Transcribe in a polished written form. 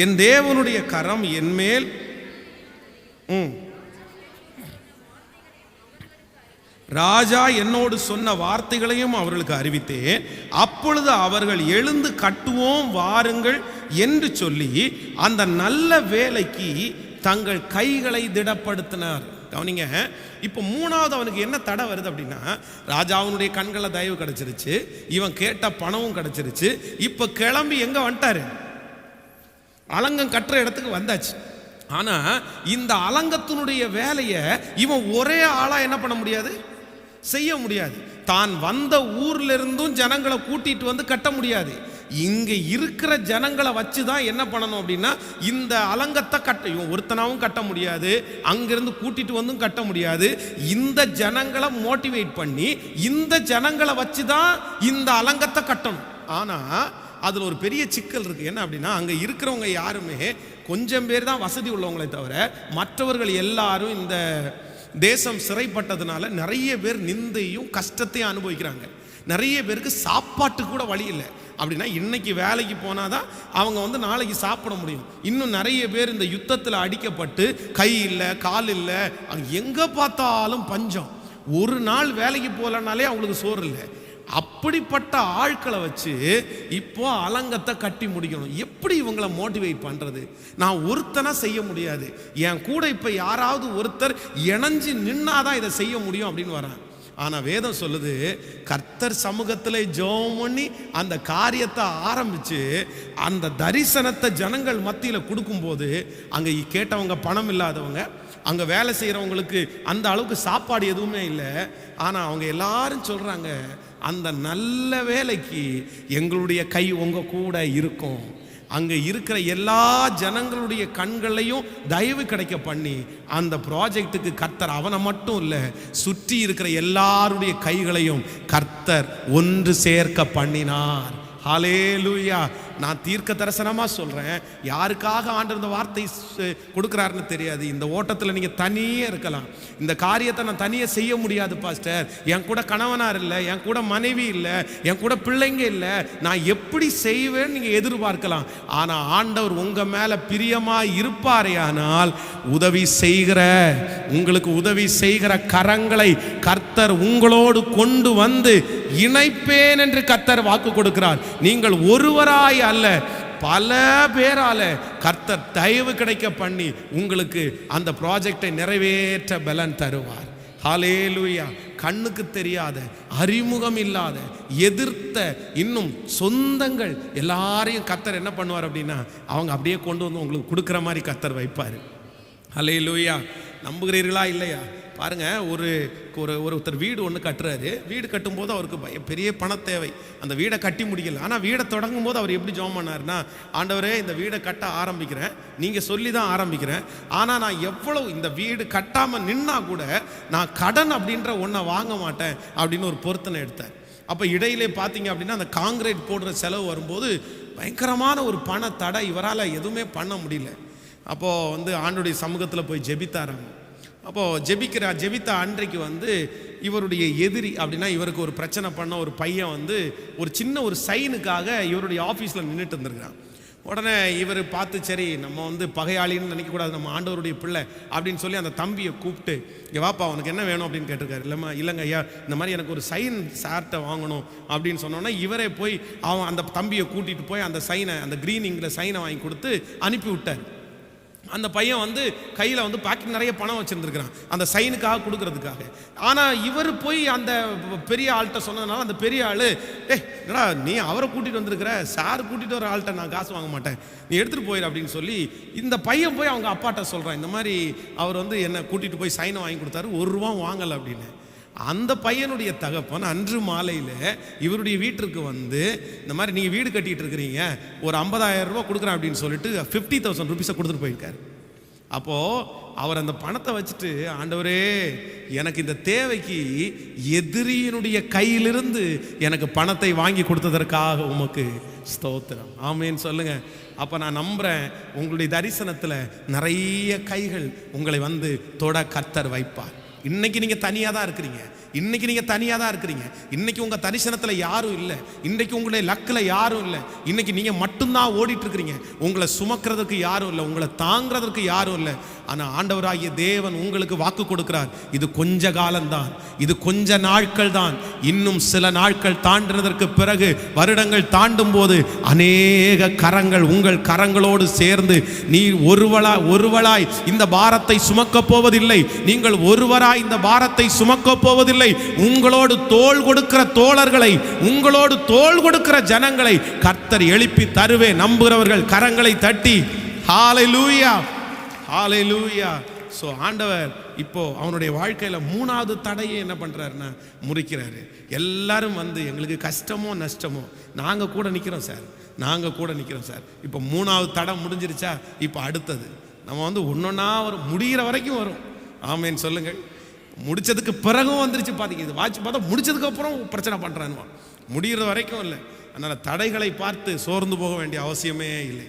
என் தேவனுடைய கரம் என்மேல் ராஜா என்னோடு சொன்ன வார்த்தைகளையும் அவர்களுக்கு அறிவித்தேன். அப்பொழுது அவர்கள் எழுந்து கட்டுவோம் வாருங்கள் என்று சொல்லி அந்த நல்ல வேலைக்கு தங்கள் கைகளை திடப்படுத்தினார். கவனிங்க, இப்போ மூணாவது அவனுக்கு என்ன தடை வருது அப்படின்னா, ராஜாவுடைய கண்களில் தயவு கிடைச்சிருச்சு, இவன் கேட்ட பணமும் கிடைச்சிருச்சு. இப்போ கிளம்பி எங்க வந்துட்டாரு? அலங்கம் கட்டுற இடத்துக்கு வந்தாச்சு. ஆனா இந்த அலங்கத்தினுடைய வேலையை இவன் ஒரே ஆளா என்ன பண்ண முடியாது, செய்ய முடியாது. தான் வந்த ஊர்ல இருந்தும் ஜனங்களை கூட்டிட்டு வந்து கட்ட முடியாது. இங்க இருக்கிற ஜனங்களை வச்சுதான் என்ன பண்ணணும் அப்படின்னா, இந்த அலங்கத்தை கட்ட இவன் ஒருத்தனாவும் கட்ட முடியாது, அங்கிருந்து கூட்டிட்டு வந்தும் கட்ட முடியாது. இந்த ஜனங்களை மோட்டிவேட் பண்ணி இந்த ஜனங்களை வச்சுதான் இந்த அலங்கத்தை கட்டணும். ஆனா அதுல ஒரு பெரிய சிக்கல் இருக்கு. என்ன அப்படின்னா, அங்க இருக்கிறவங்க யாருமே கொஞ்சம் பேர் தான் வசதி உள்ளவங்களை தவிர மற்றவர்கள் எல்லாரும் இந்த தேசம் சிறைப்பட்டதுனால நிறைய பேர் நிந்தையும் கஷ்டத்தையும் அனுபவிக்கிறாங்க. நிறைய பேருக்கு சாப்பாட்டுக்கு கூட வழி இல்லை. அப்படின்னா இன்னைக்கு வேலைக்கு போனாதான் அவங்க வந்து நாளைக்கு சாப்பிட முடியும். இன்னும் நிறைய பேர் இந்த யுத்தத்தில் அடிக்கப்பட்டு கை இல்லை கால் இல்லை, எங்க பார்த்தாலும் பஞ்சம். ஒரு நாள் வேலைக்கு போகலனாலே அவங்களுக்கு சோறு இல்லை. அப்படிப்பட்ட ஆட்களை வச்சு இப்போ அலங்கத்தை கட்டி முடிக்கணும். எப்படி இவங்களை மோட்டிவேட் பண்றது? நான் ஒருத்தனா செய்ய முடியாது, என் கூட இப்ப யாராவது ஒருத்தர் இணைஞ்சு நின்னாதான் இதை செய்ய முடியும் அப்படின்னு வரான். ஆனா வேதம் சொல்லுது, கர்த்தர் சமூகத்தில் ஜெபம் பண்ணி அந்த காரியத்தை ஆரம்பிச்சு அந்த தரிசனத்தை ஜனங்கள் மத்தியில கொடுக்கும்போது, அங்க கேட்டவங்க பணம் இல்லாதவங்க, அங்க வேலை செய்யறவங்களுக்கு அந்த அளவுக்கு சாப்பாடு எதுவுமே இல்லை. ஆனா அவங்க எல்லாரும் சொல்றாங்க, அந்த நல்ல வேலைக்கு எங்களுடைய கை உங்க கூட இருக்கும். அங்க இருக்கிற எல்லா ஜனங்களுடைய கண்களையும் தயவு கிடைக்க பண்ணி அந்த ப்ராஜெக்டுக்கு கர்த்தர் அவனை மட்டும் இல்லை, சுற்றி இருக்கிற எல்லாருடைய கைகளையும் கர்த்தர் ஒன்று சேர்க்க பண்ணினார். ஹல்லேலூயா. நான் தீர்க்க தரிசனமா சொல்றேன், யாருக்காக ஆண்டவர் இந்த வார்த்தை கொடுக்கிறாருன்னு தெரியாது. இந்த ஓட்டத்தில் நீங்க தனியே இருக்கலாம். இந்த காரியத்தை நான் தனியே செய்ய முடியாது பாஸ்டர், என் கூட கணவனார் இல்லை, என் கூட மனைவி இல்லை, என் கூட பிள்ளைங்க இல்லை, நான் எப்படி செய்வேன்னு நீங்க எதிர்பார்க்கலாம். ஆனா ஆண்டவர் உங்க மேல பிரியமா இருப்பாரேயானால் உதவி செய்கிற, உங்களுக்கு உதவி செய்கிற கரங்களை கர்த்தர் உங்களோடு கொண்டு வந்து இணைப்பேன் என்று கர்த்தர் வாக்கு கொடுக்கிறார். நீங்கள் ஒருவராய் அல்ல, பல பேரால கர்த்தர் தயவு கிடைக்க பண்ணி உங்களுக்கு அந்த ப்ராஜெக்டை நிறைவேற்ற பலன் தருவார். ஹல்லேலூயா. கண்ணுக்கு தெரியாத, அறிமுகம் இல்லாத, எதிர்த்த இன்னும் சொந்தங்கள் எல்லாரையும் கர்த்தர் என்ன பண்ணுவார் அப்படின்னா, அவங்க அப்படியே கொண்டு வந்து உங்களுக்கு கொடுக்குற மாதிரி கர்த்தர் வைப்பார். ஹல்லேலூயா. நம்புகிறீர்களா இல்லையா? பாருங்க, ஒருத்தர் வீடு ஒன்று கட்டுறாரு. வீடு கட்டும்போது அவருக்கு பெரிய பண தேவை, அந்த வீடை கட்டி முடிக்கல. ஆனால் வீடை தொடங்கும் போது அவர் எப்படி ஜெபம் பண்ணாருன்னா, ஆண்டவரே இந்த வீடை கட்ட ஆரம்பிக்கிறேன், நீங்கள் சொல்லி தான் ஆரம்பிக்கிறேன், ஆனால் நான் எவ்வளவு இந்த வீடு கட்டாமல் நின்னா கூட நான் கடன் அப்படின்ற ஒன்றை வாங்க மாட்டேன் அப்படின்னு ஒரு பொருத்தனை எடுத்தேன். அப்போ இடையிலே பார்த்தீங்க அப்படின்னா அந்த காங்கிரீட் போடுற செலவு வரும்போது பயங்கரமான ஒரு பண தடை, இவரால் எதுவுமே பண்ண முடியல. அப்போது வந்து ஆண்டவருடைய சமூகத்தில் போய் ஜெபித்தாராங்க. அப்போது ஜெபித்த அன்றைக்கு வந்து இவருடைய எதிரி அப்படின்னா இவருக்கு ஒரு பிரச்சனை பண்ண ஒரு பையன் வந்து ஒரு சின்ன ஒரு சைனுக்காக இவருடைய ஆஃபீஸில் நின்றுட்டு இருந்திருக்கான். உடனே இவர் பார்த்து, சரி நம்ம வந்து பகையாளின்னு நினைக்கக்கூடாது, நம்ம ஆண்டவருடைய பிள்ளை அப்படின்னு சொல்லி அந்த தம்பியை கூப்பிட்டு, வாப்பா உனக்கு என்ன வேணும் அப்படின்னு கேட்டிருக்காரு. இல்லைங்க ஐயா, இந்த மாதிரி எனக்கு ஒரு சைன் சார்ட்டை வாங்கணும் அப்படின்னு சொன்னோன்னா இவரே போய் அவன் அந்த தம்பியை கூட்டிகிட்டு போய் அந்த சைனை, அந்த க்ரீனிங்கில் சைனை வாங்கி கொடுத்து அனுப்பி விட்டார். அந்த பையன் வந்து கையில் வந்து பாக்கெட் நிறைய பணம் வச்சுருந்துருக்கிறான் அந்த சைனுக்காக கொடுக்கறதுக்காக. ஆனால் இவர் போய் அந்த பெரிய ஆள்கிட்ட சொன்னதுனால அந்த பெரிய ஆள், என்னடா நீ அவரை கூட்டிகிட்டு வந்திருக்கிற, சார் கூட்டிகிட்டு வர ஆள்கிட்ட நான் காசு வாங்க மாட்டேன், நீ எடுத்துகிட்டு போயிரு அப்படின்னு சொல்லி இந்த பையன் போய் அவங்க அப்பாட்ட சொல்கிறான், இந்த மாதிரி அவர் வந்து என்னை கூட்டிகிட்டு போய் சைனை வாங்கி கொடுத்தாரு, ₹1 வாங்கலை அப்படின்னு. அந்த பையனுடைய தகப்பன் அன்று மாலையில் இவருடைய வீட்டிற்கு வந்து, இந்த மாதிரி நீங்கள் வீடு கட்டிகிட்டு இருக்கிறீங்க, ஒரு ₹50,000 கொடுக்குறேன் அப்படின்னு சொல்லிட்டு ₹50,000 கொடுத்துட்டு போயிருக்காரு. அப்போது அவர் அந்த பணத்தை வச்சுட்டு, ஆண்டவரே எனக்கு இந்த தேவைக்கு எதிரியினுடைய கையிலிருந்து எனக்கு பணத்தை வாங்கி கொடுத்ததற்காக உமக்கு ஸ்தோத்திரம், ஆமேன்னு சொல்லுங்க. அப்போ நான் நம்புகிறேன், உங்களுடைய தரிசனத்தில் நிறைய கைகள் உங்களை வந்து தொட கர்த்தர் வைப்பார். இன்னைக்கு நீங்க தனியா தான் இருக்கிறீங்க. இன்னைக்கு நீங்க தனியா தான் இருக்கிறீங்க. இன்னைக்கு உங்க தரிசனத்துல யாரும் இல்லை. இன்னைக்கு உங்களுடைய லக்கில் யாரும் இல்லை. இன்னைக்கு நீங்க மட்டும்தான் ஓடிட்டு இருக்கிறீங்க. உங்களை சுமக்கிறதுக்கு யாரும் இல்லை, உங்களை தாங்கிறதுக்கு யாரும் இல்லை. ஆனா ஆண்டவராகிய தேவன் உங்களுக்கு வாக்கு கொடுக்கிறார், இது கொஞ்ச காலம்தான், இது கொஞ்ச நாட்கள் தான். இன்னும் சில நாட்கள் தாண்டினதற்கு பிறகு, வருடங்கள் தாண்டும் போது அநேக கரங்கள் உங்கள் கரங்களோடு சேர்ந்து நீ ஒருவளாய் இந்த பாரத்தை சுமக்க போவதில்லை. நீங்கள் ஒருவராய் இந்த பாரத்தை சுமக்க போவதில்லை. உங்களோடு தோள் கொடுக்கிற தோழர்களை, உங்களோடு தோள் கொடுக்கிற ஜனங்களை கர்த்தர் எழுப்பி தருவே. நம்புகிறவர்கள் கரங்களை தட்டி ஹalleluya, ஹalleluya. ஸோ ஆண்டவர் இப்போ அவனுடைய வாழ்க்கையில் 3வது தடையை என்ன பண்ணுறாருன்னா முறிக்கிறாரு. எல்லாரும் வந்து எங்களுக்கு கஷ்டமோ நஷ்டமோ நாங்கள் கூட நிற்கிறோம் சார், நாங்கள் கூட நிற்கிறோம் சார். இப்போ 3வது தடை முடிஞ்சிருச்சா? இப்போ அடுத்தது நம்ம வந்து ஒன்றொன்னா வரும், முடிகிற வரைக்கும் வரும். ஆமேன்னு சொல்லுங்கள். முடிச்சதுக்கு பிறகும் வந்துருச்சு. பார்த்தீங்க, இது வாட்சி பார்த்தா முடிச்சதுக்கு அப்புறம் பிரச்சனை பண்ணுறான்னு, முடிகிற வரைக்கும் இல்லை. அதனால் தடைகளை பார்த்து சோர்ந்து போக வேண்டிய அவசியமே இல்லை.